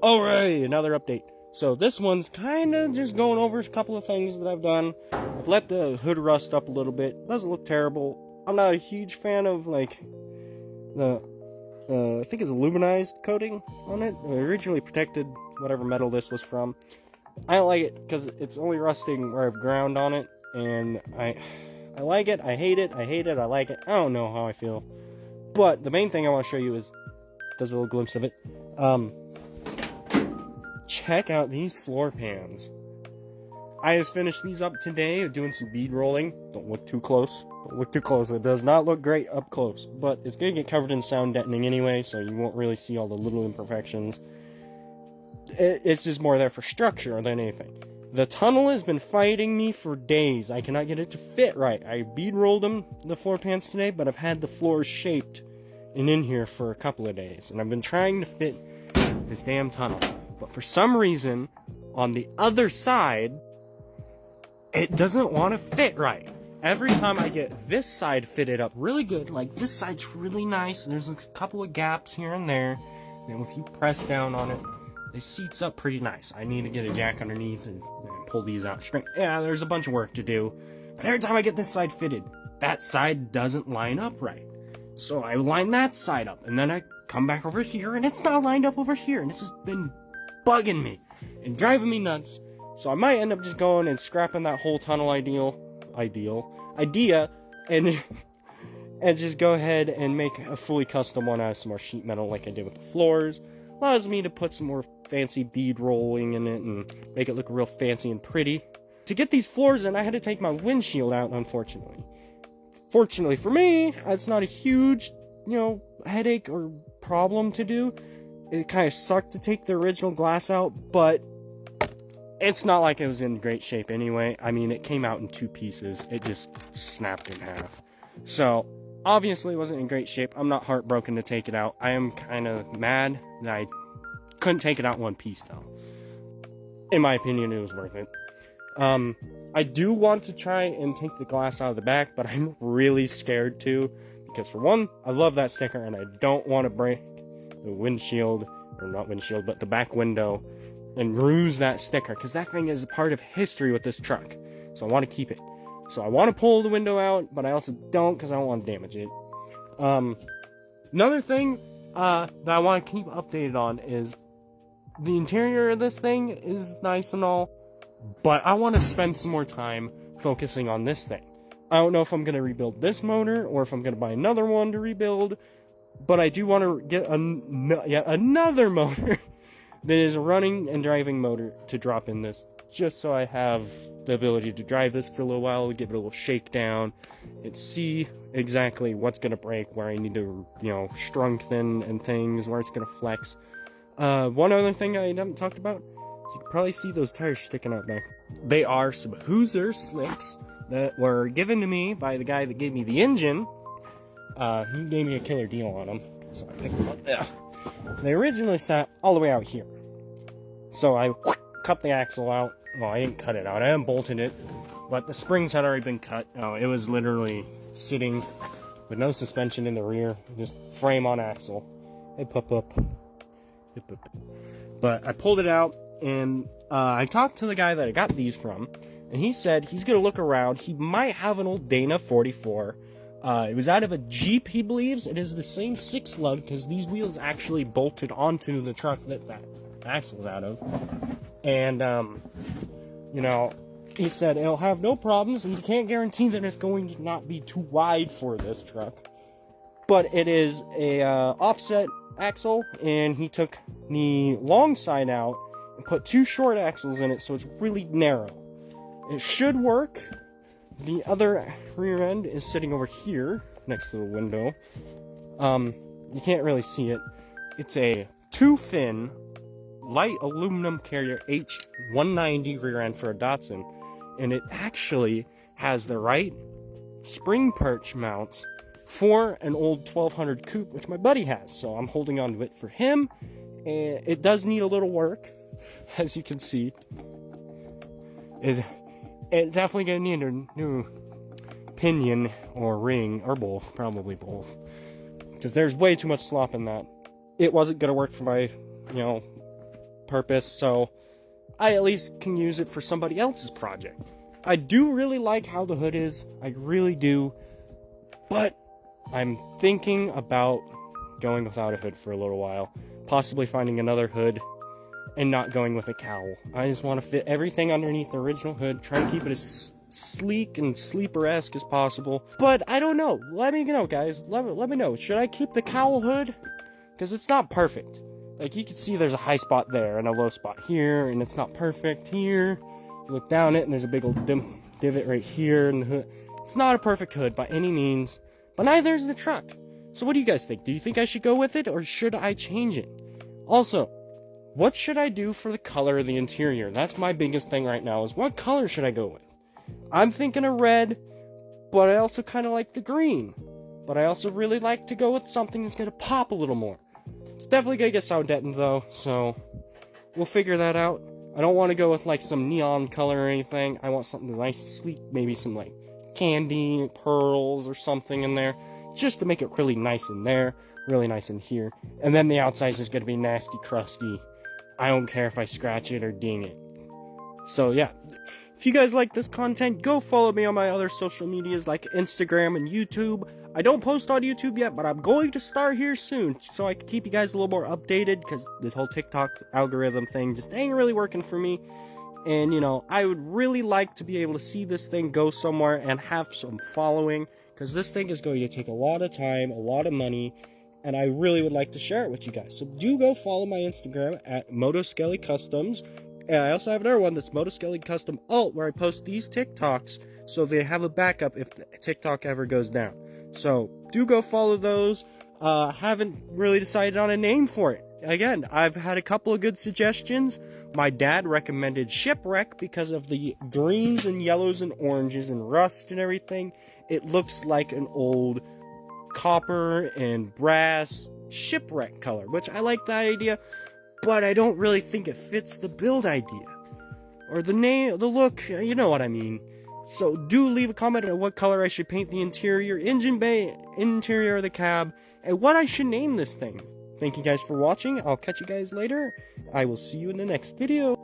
Alright, another update. So this one's kind of just going over a couple of things that I've done. I've let the hood rust up a little bit. Doesn't look terrible. I'm not a huge fan of, like, the, I think it's aluminized coating on it. It originally protected whatever metal this was from. I don't like it because it's only rusting where I've ground on it. And I like it, I hate it, I hate it, I like it. I don't know how I feel. But the main thing I want to show you is, there's a little glimpse of it. Check out these floor pans. I just finished these up today, doing some bead rolling. Don't look too close. Don't look too close. It does not look great up close. But it's going to get covered in sound deadening anyway, so you won't really see all the little imperfections. It's just more there for structure than anything. The tunnel has been fighting me for days. I cannot get it to fit right. I bead rolled the floor pans today, but I've had the floors shaped and in here for a couple of days. And I've been trying to fit this damn tunnel. But for some reason, on the other side, it doesn't want to fit right. Every time I get this side fitted up really good, like this side's really nice, and there's a couple of gaps here and there, and if you press down on it, it seats up pretty nice. I need to get a jack underneath and pull these out straight. Yeah, there's a bunch of work to do, but every time I get this side fitted, that side doesn't line up right. So I line that side up, and then I come back over here, and it's not lined up over here, and it's just been bugging me and driving me nuts. So I might end up just going and scrapping that whole tunnel idea and and just go ahead and make a fully custom one out of some more sheet metal like I did with the floors. Allows me to put some more fancy bead rolling in it and make it look real fancy and pretty. To get these floors in, I had to take my windshield out, unfortunately. Fortunately for me, it's not a huge, headache or problem to do. It kind of sucked to take the original glass out, but it's not like it was in great shape anyway. I mean, it came out in two pieces. It just snapped in half. So, obviously it wasn't in great shape. I'm not heartbroken to take it out. I am kind of mad that I couldn't take it out in one piece, though. In my opinion, it was worth it. I do want to try and take the glass out of the back, but I'm really scared to. Because for one, I love that sticker, and I don't want to break the windshield, or not windshield, but the back window, and bruise that sticker, because that thing is a part of history with this truck. So I want to keep it. So I want to pull the window out, but I also don't, because I don't want to damage it. Another thing that I want to keep updated on is the interior of this thing is nice and all, but I want to spend some more time focusing on this thing. I don't know if I'm going to rebuild this motor, or if I'm going to buy another one to rebuild, but I do want to get yet another motor that is a running and driving motor to drop in this, just so I have the ability to drive this for a little while, give it a little shakedown, and see exactly what's going to break, where I need to, strengthen and things, where it's going to flex. One other thing I haven't talked about, you can probably see those tires sticking out back. They are some Hoosier slicks that were given to me by the guy that gave me the engine. He gave me a killer deal on them, so I picked them up. Yeah. They originally sat all the way out here. So I cut the axle out. Well, I didn't cut it out. I unbolted it. But the springs had already been cut. Oh, it was literally sitting with no suspension in the rear. Just frame on axle. Hey, pup. But I pulled it out, and I talked to the guy that I got these from. And he said he's going to look around. He might have an old Dana 44. It was out of a Jeep, he believes. It is the same 6 lug, because these wheels actually bolted onto the truck that axle's out of. And, he said it'll have no problems, and you can't guarantee that it's going to not be too wide for this truck. But it is a offset axle, and he took the long side out and put 2 short axles in it, so it's really narrow. It should work. The other rear end is sitting over here, next to the window. You can't really see it. It's a 2-fin, light aluminum carrier H190 rear end for a Datsun. And it actually has the right spring perch mounts for an old 1200 coupe, which my buddy has. So I'm holding on to it for him. And it does need a little work, as you can see. It's definitely gonna need a new pinion or ring, or both, probably both, because there's way too much slop in that. It wasn't gonna work for my, purpose, so I at least can use it for somebody else's project. I do really like how the hood is, I really do, but I'm thinking about going without a hood for a little while, possibly finding another hood and not going with a cowl. I just want to fit everything underneath the original hood, try to keep it as sleek and sleeper-esque as possible, but I don't know. Let me know, guys. Let me know. Should I keep the cowl hood? Because it's not perfect. Like, you can see there's a high spot there and a low spot here, and it's not perfect here. You look down it, and there's a big old divot right here in the hood. It's not a perfect hood by any means, but neither is the truck. So what do you guys think? Do you think I should go with it, or should I change it? Also, what should I do for the color of the interior? That's my biggest thing right now, is what color should I go with? I'm thinking of red, but I also kind of like the green. But I also really like to go with something that's going to pop a little more. It's definitely going to get sound deadened though, so we'll figure that out. I don't want to go with like some neon color or anything. I want something nice and sleek, maybe some like candy, pearls or something in there, just to make it really nice in there, really nice in here. And then the outside is just going to be nasty, crusty. I don't care if I scratch it or ding it. So yeah, if you guys like this content, go follow me on my other social medias like Instagram and YouTube. I don't post on YouTube yet, but I'm going to start here soon, so I can keep you guys a little more updated, because this whole TikTok algorithm thing just ain't really working for me. And, you know, I would really like to be able to see this thing go somewhere and have some following, because this thing is going to take a lot of time, a lot of money, and I really would like to share it with you guys. So do go follow my Instagram at Motoskelly Customs. And I also have another one that's Motoskelly Custom Alt, where I post these TikToks so they have a backup if the TikTok ever goes down. So do go follow those. Haven't really decided on a name for it. Again, I've had a couple of good suggestions. My dad recommended Shipwreck because of the greens and yellows and oranges and rust and everything. It looks like an old copper and brass shipwreck color, which I like that idea, but I don't really think it fits the build idea. Or the name, the look, you know what I mean. So do leave a comment on what color I should paint the interior, engine bay, interior of the cab, and what I should name this thing. Thank you guys for watching. I'll catch you guys later. I will see you in the next video.